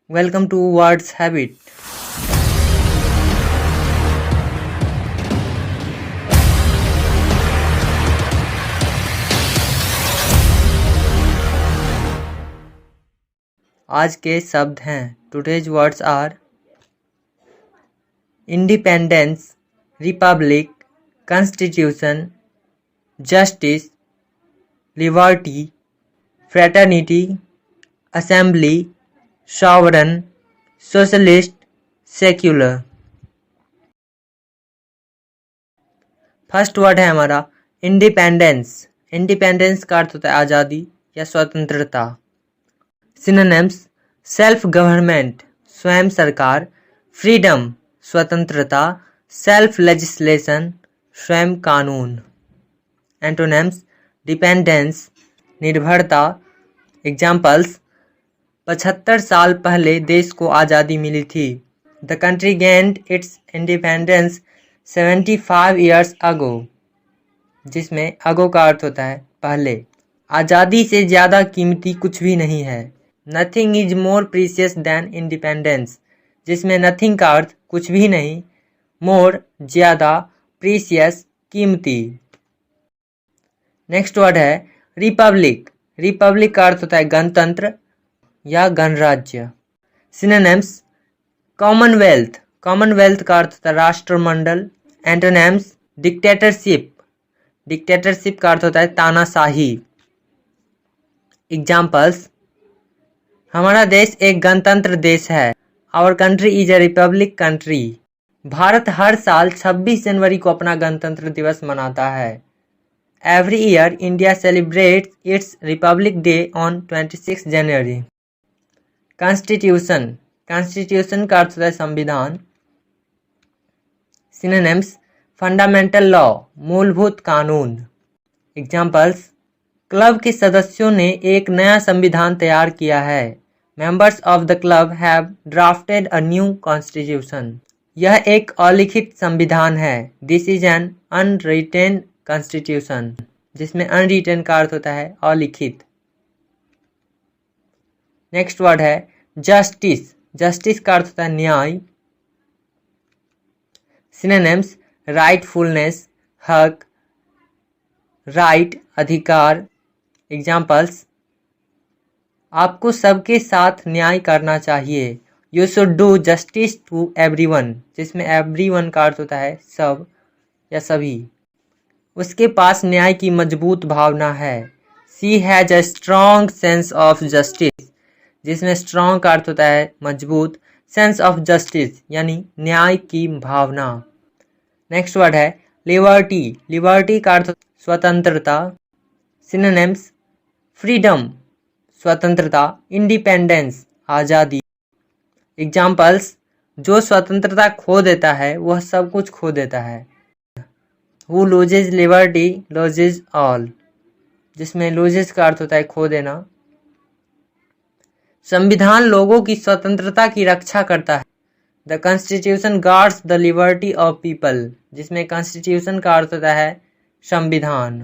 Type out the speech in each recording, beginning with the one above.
Welcome to Words Habit. आज के शब्द हैं. Today's words are independence, republic, constitution, justice, liberty, fraternity, assembly, sovereign, socialist, secular. First word है हमारा independence. Independence का अर्थ होता है आज़ादी या स्वतंत्रता. सिनोनिम्स: सेल्फ गवर्नमेंट, स्वयं सरकार; फ्रीडम, स्वतंत्रता; सेल्फ लेजिस्लेशन, स्वयं कानून. एंटोनिम्स: डिपेंडेंस, निर्भरता. एग्जाम्पल्स: 75 साल पहले देश को आज़ादी मिली थी. The country gained it's independence 75 years ago, जिसमें अगो का अर्थ होता है पहले. आज़ादी से ज़्यादा कीमती कुछ भी नहीं है. Nothing is more precious than independence, जिसमें नथिंग का अर्थ कुछ भी नहीं, मोर ज़्यादा, प्रीशियस कीमती. नेक्स्ट वर्ड है रिपब्लिक. रिपब्लिक का अर्थ होता है गणतंत्र या गणराज्य. Synonyms: Commonwealth. कॉमनवेल्थ का अर्थ होता है राष्ट्रमंडल. Antonyms: dictatorship. डिक्टेटरशिप का अर्थ होता है तानाशाही. एग्जाम्पल्स: हमारा देश एक गणतंत्र देश है. Our country is a republic country. Bharat हर साल 26 जनवरी को अपना गणतंत्र दिवस मनाता है. Every year India celebrates its Republic Day on 26 January. Constitution. Constitution का अर्थ होता है संविधान. सिनोनिम्स: फंडामेंटल लॉ, मूलभूत कानून. एग्जाम्पल्स: क्लब के सदस्यों ने एक नया संविधान तैयार किया है. Members of the club have drafted a new constitution. यह एक अलिखित संविधान है. This is an unwritten constitution, जिसमें अनरिटेन का अर्थ होता है अलिखित. नेक्स्ट वर्ड है जस्टिस. जस्टिस का अर्थ होता है न्याय. सिनोनिम्स: राइटफुलनेस, हक, राइट, अधिकार. एग्जाम्पल्स: आपको सबके साथ न्याय करना चाहिए. You should do justice to everyone, जिसमें एवरीवन का अर्थ होता है सब या सभी. उसके पास न्याय की मजबूत भावना है. She has a strong sense of justice, जिसमें स्ट्रॉन्ग का अर्थ होता है मजबूत, सेंस ऑफ जस्टिस यानी न्याय की भावना. नेक्स्ट वर्ड है लिबर्टी. लिबर्टी का अर्थ स्वतंत्रता. सिनोनिम्स: फ्रीडम, स्वतंत्रता; इंडिपेंडेंस, आज़ादी. एग्जाम्पल्स: जो स्वतंत्रता खो देता है वह सब कुछ खो देता है. Who loses liberty loses all, जिसमें लूजेज का अर्थ होता है खो देना. संविधान लोगों की स्वतंत्रता की रक्षा करता है. The constitution guards the liberty of people, जिसमें कॉन्स्टिट्यूशन का अर्थ होता है संविधान.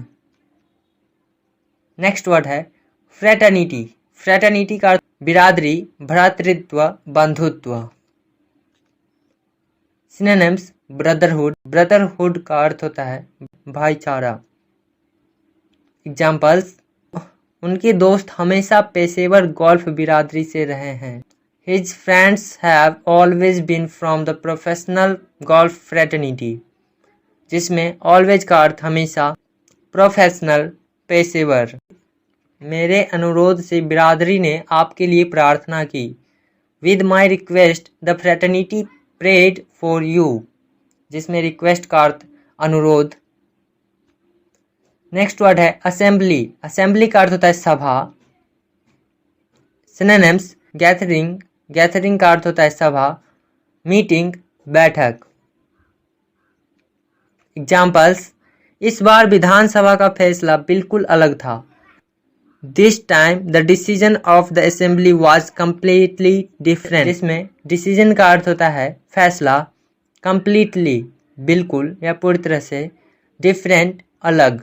नेक्स्ट वर्ड है फ्रेटर्निटी. फ्रेटर्निटी का अर्थ बिरादरी, भ्रातृत्व, बंधुत्व. Synonyms: brotherhood. ब्रदरहुड का अर्थ होता है भाईचारा. एग्जाम्पल्स: उनके दोस्त हमेशा पेशेवर गोल्फ बिरादरी से रहे हैं. His friends have always been from the professional golf fraternity, जिसमें always का अर्थ हमेशा, प्रोफेशनल, पेशेवर. मेरे अनुरोध से बिरादरी ने आपके लिए प्रार्थना की. With my request the fraternity prayed for you, जिसमें रिक्वेस्ट का अर्थ अनुरोध. नेक्स्ट वर्ड है असेंबली. असेंबली का अर्थ होता है सभा. Synonyms: gathering. गैदरिंग का अर्थ होता है सभा, मीटिंग, बैठक. एग्जाम्पल्स: इस बार विधानसभा का फैसला बिल्कुल अलग था. This time the decision of the assembly was completely different, जिसमें डिसीजन का अर्थ होता है फैसला, कम्प्लीटली बिल्कुल या पूरी तरह से, डिफरेंट अलग.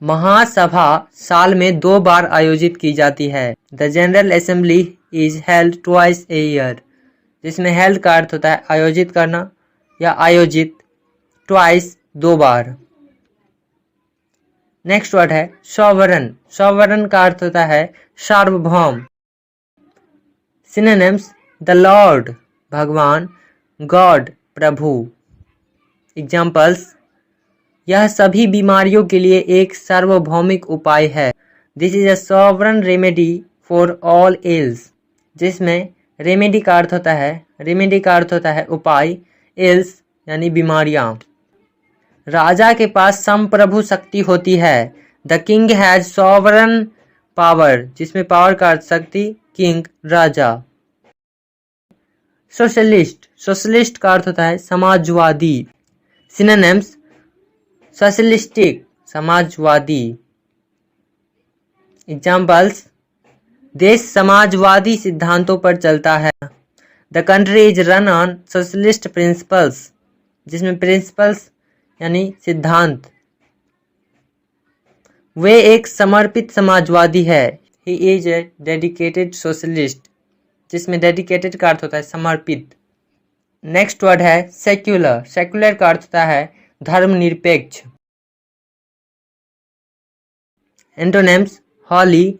महासभा साल में 2 बार आयोजित की जाती है. The general assembly is held twice a year, जिसमें हेल्ड का अर्थ होता है आयोजित करना या आयोजित, ट्वाइस 2 बार। नेक्स्ट वर्ड है सॉवरन। सॉवरन का अर्थ होता है सार्वभौम। सिनोनिम्स द लॉर्ड भगवान, गॉड प्रभु। एग्जाम्पल्स यह सभी बीमारियों के लिए एक सार्वभौमिक उपाय है। This is a sovereign remedy for all ills, जिसमें रेमेडी का अर्थ होता है उपाय, इल्स यानी बीमारियां। राजा के पास संप्रभु शक्ति होती है। The king has sovereign power, जिसमें पावर का अर्थ शक्ति, किंग राजा। सोशलिस्ट। सोशलिस्ट का अर्थ होता है Samajwadi. Synonyms socialistic Samajwadi. Examples देश समाजवादी सिद्धांतों पर चलता है। The country is run on socialist principles, जिसमें प्रिंसिपल्स यानी सिद्धांत। वे एक समर्पित समाजवादी है। He is a dedicated socialist, जिसमें डेडिकेटेड का अर्थ होता है समर्पित। नेक्स्ट वर्ड है सेक्युलर। सेक्युलर का अर्थ होता है धर्मनिरपेक्ष। एंटोनिम्स हॉली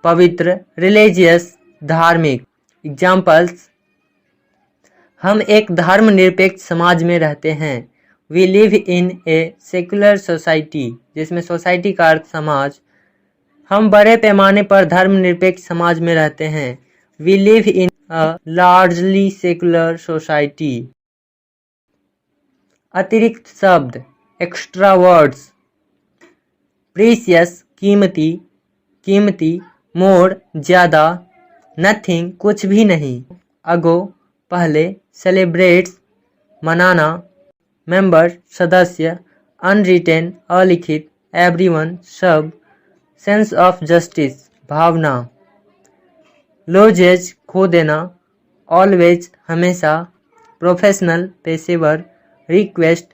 पवित्र, रिलीजियस धार्मिक। एग्जाम्पल्स हम एक धर्मनिरपेक्ष समाज में रहते हैं। We live in a secular society, जिसमें सोसाइटी का अर्थ समाज। हम बड़े पैमाने पर धर्मनिरपेक्ष समाज में रहते हैं। We live in a largely secular society. अतिरिक्त शब्द एक्स्ट्रा वर्ड्स। प्रीसियस कीमती, कीमती। मोर ज्यादा। नथिंग कुछ भी नहीं। अगो पहले। सेलिब्रेट्स मनाना। मेंबर सदस्य। अनरिटेन अलिखित। एवरीवन सब। सेंस ऑफ जस्टिस भावना। लॉजेज खो देना। ऑलवेज हमेशा। प्रोफेशनल पेशेवर। रिक्वेस्ट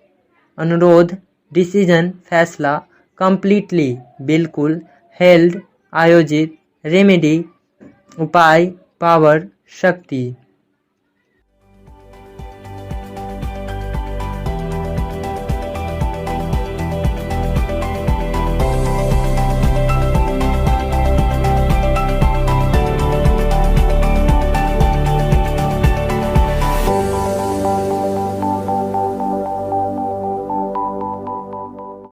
अनुरोध। डिसीजन फैसला। कंप्लीटली बिल्कुल। हेल्ड आयोजित। रेमेडी उपाय। पावर शक्ति।